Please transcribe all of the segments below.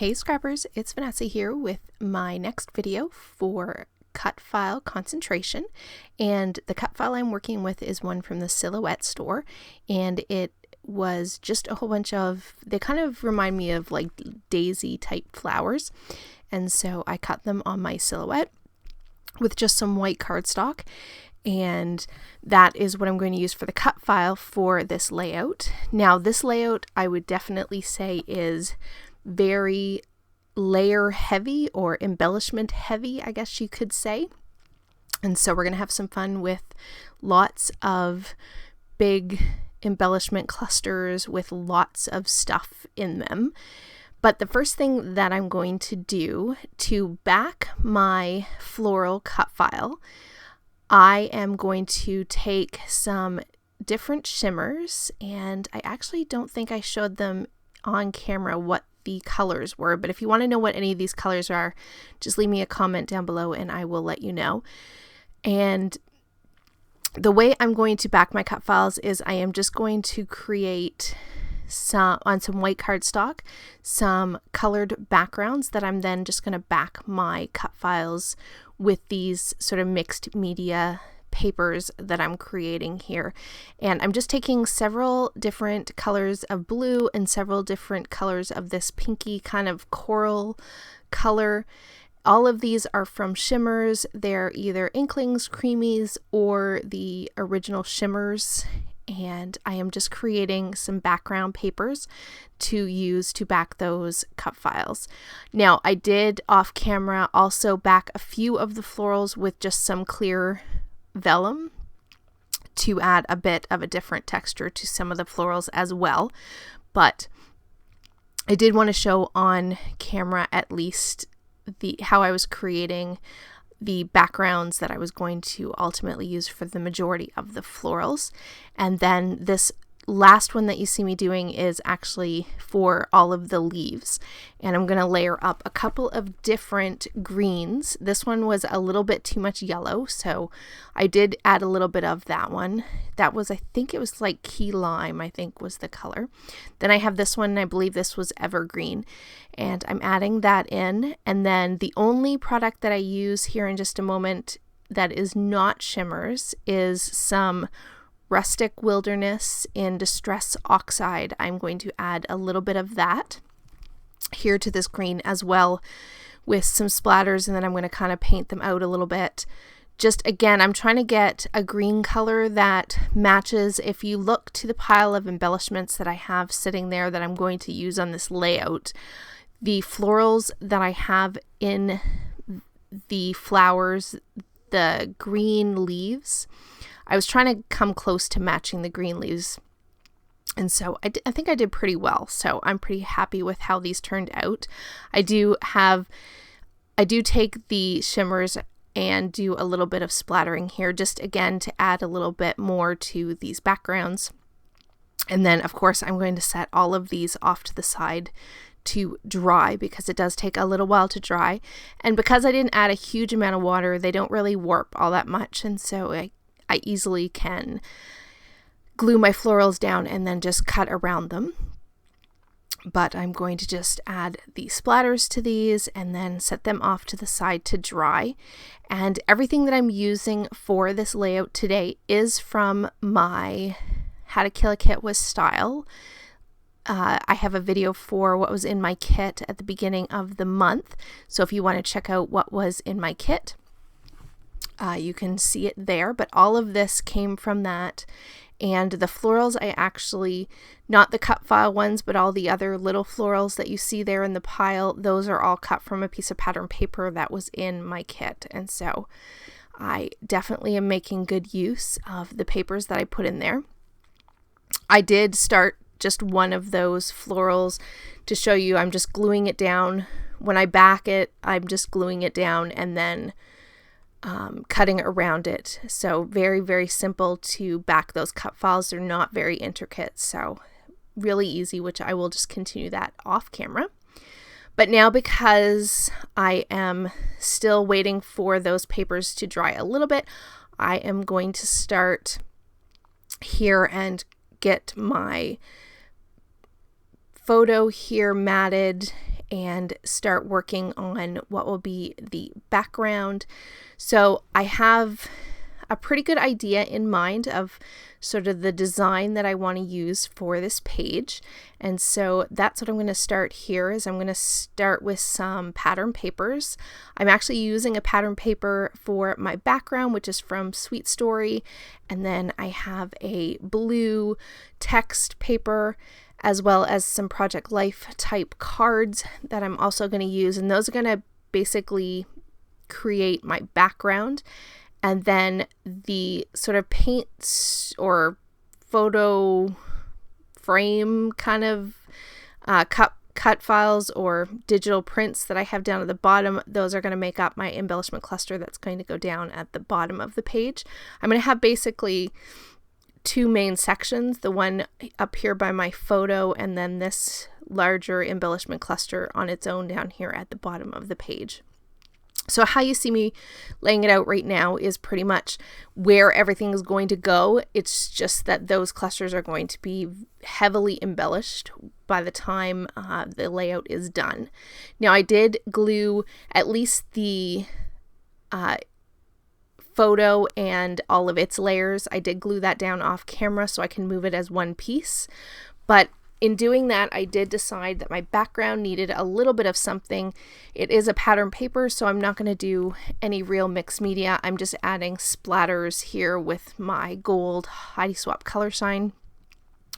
Hey Scrappers, it's Vanessa here with my next video for cut file concentration, and the cut file I'm working with is one from the Silhouette store, and it was just a whole bunch of, they kind of remind me of like daisy type flowers, and so I cut them on my Silhouette with just some white cardstock, and that is what I'm going to use for the cut file for this layout. Now this layout I would definitely say is very layer heavy or embellishment heavy, I guess you could say. And so we're going to have some fun with lots of big embellishment clusters with lots of stuff in them. But the first thing that I'm going to do to back my floral cut file, I am going to take some different shimmers, and I actually don't think I showed them on camera what the colors were, but if you want to know what any of these colors are, just leave me a comment down below and I will let you know. And the way I'm going to back my cut files is I am just going to create some white cardstock, some colored backgrounds that I'm then just going to back my cut files with these sort of mixed media papers that I'm creating here. And I'm just taking several different colors of blue and several different colors of this pinky kind of coral color. All of these are from shimmers. They're either Inklings, Creamies, or the original shimmers. And I am just creating some background papers to use to back those cut files. Now, I did off camera also back a few of the florals with just some clear vellum to add a bit of a different texture to some of the florals as well, but I did want to show on camera at least how I was creating the backgrounds that I was going to ultimately use for the majority of the florals. And then this last one that you see me doing is actually for all of the leaves, and I'm going to layer up a couple of different greens. This one was a little bit too much yellow, so I did add a little bit of that one. That was, I think it was like key lime, I think was the color. Then I have this one, and I believe this was evergreen, and I'm adding that in. And then the only product that I use here in just a moment that is not shimmers is some Rustic Wilderness in Distress Oxide. I'm going to add a little bit of that here to this green as well with some splatters, and then I'm going to kind of paint them out a little bit. Just again, I'm trying to get a green color that matches. If you look to the pile of embellishments that I have sitting there that I'm going to use on this layout, the florals that I have in the flowers, the green leaves, I was trying to come close to matching the green leaves, and so I think I did pretty well, so I'm pretty happy with how these turned out. I do take the shimmers and do a little bit of splattering here, just again to add a little bit more to these backgrounds. And then of course I'm going to set all of these off to the side to dry, because it does take a little while to dry, and because I didn't add a huge amount of water, they don't really warp all that much, and so I easily can glue my florals down and then just cut around them. But I'm going to just add the splatters to these and then set them off to the side to dry. And everything that I'm using for this layout today is from my How to Kill a Kit with Style. I have a video for what was in my kit at the beginning of the month, so if you want to check out what was in my kit, you can see it there. But all of this came from that, and the florals I actually, not the cut file ones, but all the other little florals that you see there in the pile, those are all cut from a piece of pattern paper that was in my kit. And so I definitely am making good use of the papers that I put in there. I did start just one of those florals to show you. I'm just gluing it down. When I back it, I'm just gluing it down and then cutting around it. So very, very simple to back those cut files. They're not very intricate, so really easy, which I will just continue that off camera. But now, because I am still waiting for those papers to dry a little bit, I am going to start here and get my photo here matted and start working on what will be the background. So I have a pretty good idea in mind of sort of the design that I want to use for this page. And so that's what I'm going to start here. Is I'm going to start with some pattern papers. I'm actually using a pattern paper for my background, which is from Sweet Story. And then I have a blue text paper, as well as some Project Life type cards that I'm also going to use. And those are going to basically create my background. And then the sort of paint or photo frame kind of cut files or digital prints that I have down at the bottom, those are going to make up my embellishment cluster that's going to go down at the bottom of the page. I'm going to have basically two main sections, the one up here by my photo, and then this larger embellishment cluster on its own down here at the bottom of the page. So how you see me laying it out right now is pretty much where everything is going to go. It's just that those clusters are going to be heavily embellished by the time the layout is done. Now I did glue at least the photo and all of its layers. I did glue that down off camera so I can move it as one piece. But in doing that, I did decide that my background needed a little bit of something. It is a pattern paper, so I'm not going to do any real mixed media. I'm just adding splatters here with my gold Heidi Swap color sign,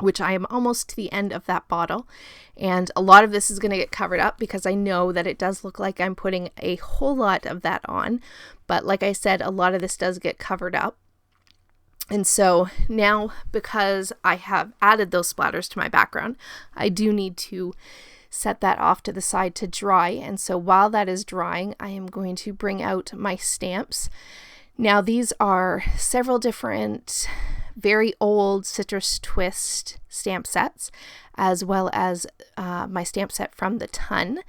which I am almost to the end of that bottle. And a lot of this is going to get covered up because I know that it does look like I'm putting a whole lot of that on. But like I said, a lot of this does get covered up. And so now, because I have added those splatters to my background, I do need to set that off to the side to dry. And so while that is drying, I am going to bring out my stamps. Now these are several different very old Citrus Twist stamp sets, as well as my stamp set from the Ton.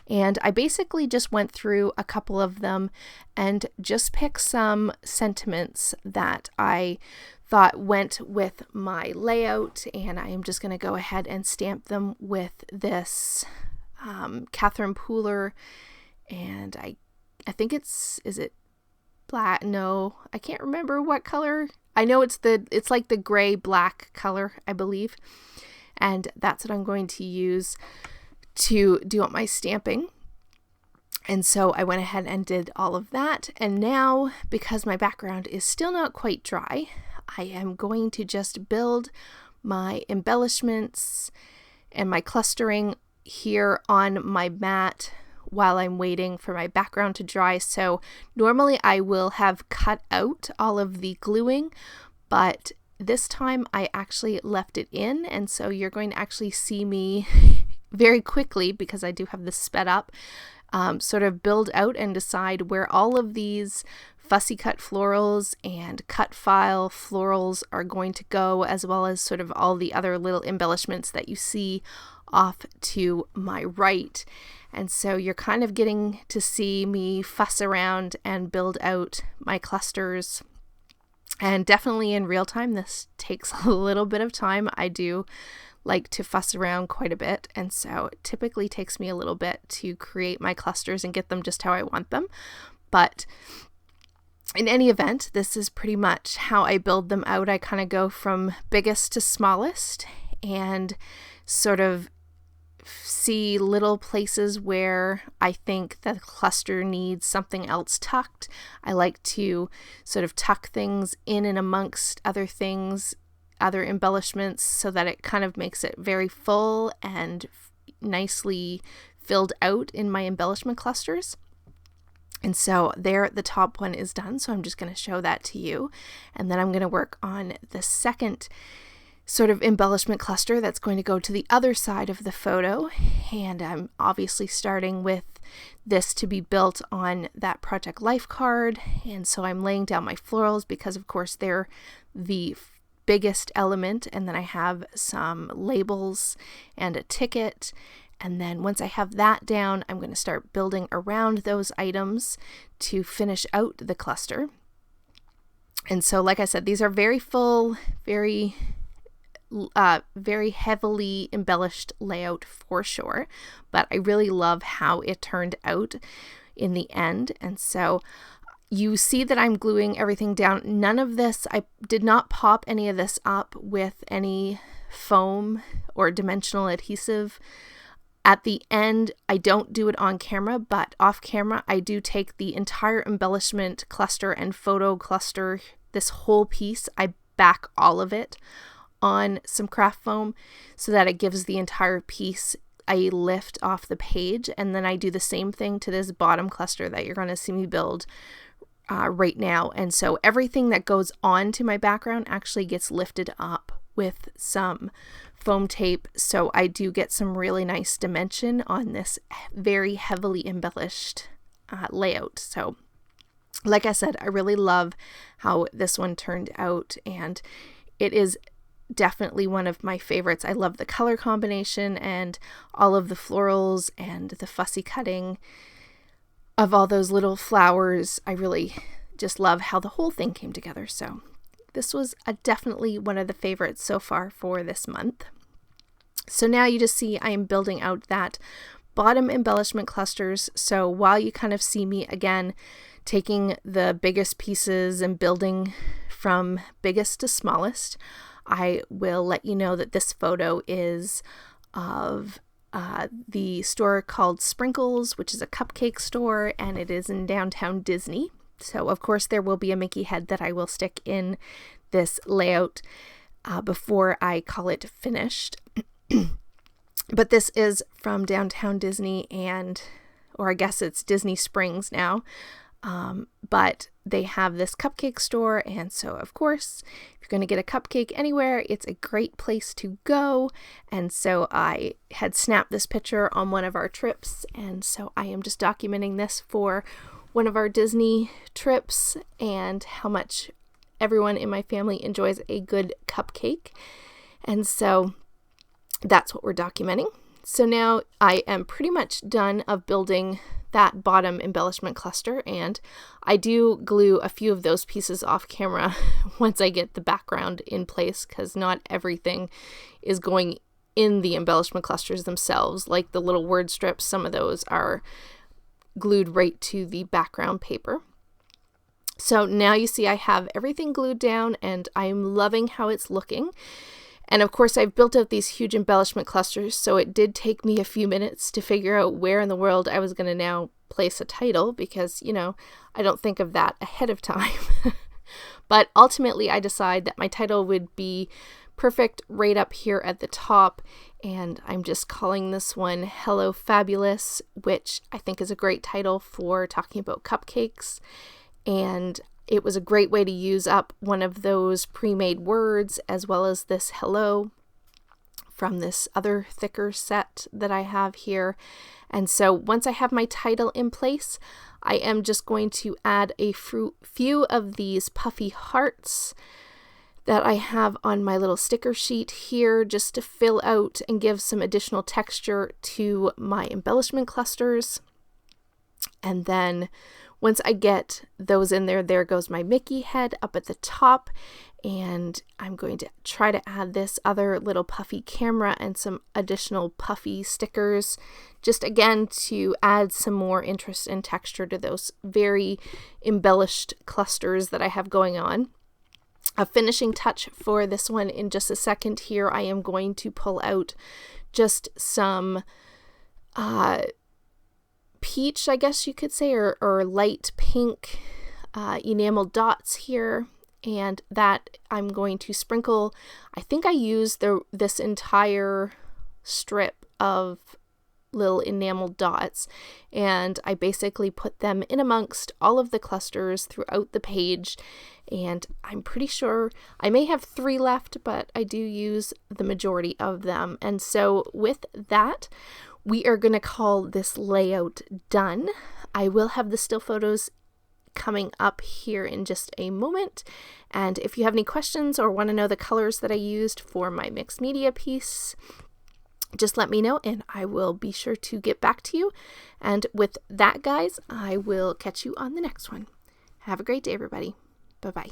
And I basically just went through a couple of them and just picked some sentiments that I thought went with my layout, and I am just going to go ahead and stamp them with this Catherine Pooler, and I think is it black? No, I can't remember what color. I know it's like the gray black color, I believe. And that's what I'm going to use to do up my stamping. And so I went ahead and did all of that. And now, because my background is still not quite dry, I am going to just build my embellishments and my clustering here on my mat while I'm waiting for my background to dry. So normally I will have cut out all of the gluing, but this time I actually left it in, and so you're going to actually see me very quickly, because I do have this sped up, sort of build out and decide where all of these fussy cut florals and cut file florals are going to go, as well as sort of all the other little embellishments that you see off to my right. And so you're kind of getting to see me fuss around and build out my clusters. And definitely in real time, this takes a little bit of time. I do like to fuss around quite a bit, and so it typically takes me a little bit to create my clusters and get them just how I want them. But in any event, this is pretty much how I build them out. I kind of go from biggest to smallest and sort of see little places where I think the cluster needs something else tucked. I like to sort of tuck things in and amongst other things, other embellishments, so that it kind of makes it very full and nicely filled out in my embellishment clusters. And so there, the top one is done, so I'm just going to show that to you. And then I'm going to work on the second sort of embellishment cluster that's going to go to the other side of the photo. And I'm obviously starting with this to be built on that Project Life card. And so I'm laying down my florals because, of course, they're the biggest element. And then I have some labels and a ticket. And then once I have that down, I'm going to start building around those items to finish out the cluster. And so, like I said, these are very full, very very heavily embellished layout for sure, but I really love how it turned out in the end. And so you see that I'm gluing everything down. None of this, I did not pop any of this up with any foam or dimensional adhesive. At the end, I don't do it on camera, but off camera, I do take the entire embellishment cluster and photo cluster, this whole piece, I back all of it on some craft foam so that it gives the entire piece a lift off the page. And then I do the same thing to this bottom cluster that you're going to see me build right now. And so everything that goes onto my background actually gets lifted up with some foam tape, so I do get some really nice dimension on this very heavily embellished layout. So like I said, I really love how this one turned out, and it is definitely one of my favorites. I love the color combination and all of the florals and the fussy cutting of all those little flowers. I really just love how the whole thing came together. So this was definitely one of the favorites so far for this month. So now you just see I am building out that bottom embellishment clusters. So while you kind of see me again taking the biggest pieces and building from biggest to smallest, I will let you know that this photo is of the store called Sprinkles, which is a cupcake store, and it is in downtown Disney. So of course there will be a Mickey head that I will stick in this layout before I call it finished. But this is from downtown Disney, or I guess it's Disney Springs now. But they have this cupcake store, and so of course if you're going to get a cupcake anywhere, it's a great place to go. And so I had snapped this picture on one of our trips, and so I am just documenting this for one of our Disney trips and how much everyone in my family enjoys a good cupcake. And so that's what we're documenting. So now I am pretty much done of building that bottom embellishment cluster, and I do glue a few of those pieces off camera once I get the background in place, because not everything is going in the embellishment clusters themselves. Like the little word strips, some of those are glued right to the background paper. So now you see I have everything glued down, and I'm loving how it's looking. And of course I've built out these huge embellishment clusters, so it did take me a few minutes to figure out where in the world I was going to now place a title, because, you know, I don't think of that ahead of time. But ultimately I decide that my title would be perfect right up here at the top, and I'm just calling this one Hello Fabulous, which I think is a great title for talking about cupcakes. And it was a great way to use up one of those pre-made words, as well as this hello from this other thicker set that I have here. And so once I have my title in place, I am just going to add a few of these puffy hearts that I have on my little sticker sheet here, just to fill out and give some additional texture to my embellishment clusters. And then once I get those in there, there goes my Mickey head up at the top, and I'm going to try to add this other little puffy camera and some additional puffy stickers, just again to add some more interest and texture to those very embellished clusters that I have going on. A finishing touch for this one in just a second here, I am going to pull out just some peach, I guess you could say, or light pink enamel dots here, and that I'm going to sprinkle. I think I used this entire strip of little enamel dots, and I basically put them in amongst all of the clusters throughout the page, and I'm pretty sure I may have 3 left, but I do use the majority of them. And so with that, we are going to call this layout done. I will have the still photos coming up here in just a moment. And if you have any questions or want to know the colors that I used for my mixed media piece, just let me know and I will be sure to get back to you. And with that, guys, I will catch you on the next one. Have a great day, everybody. Bye-bye.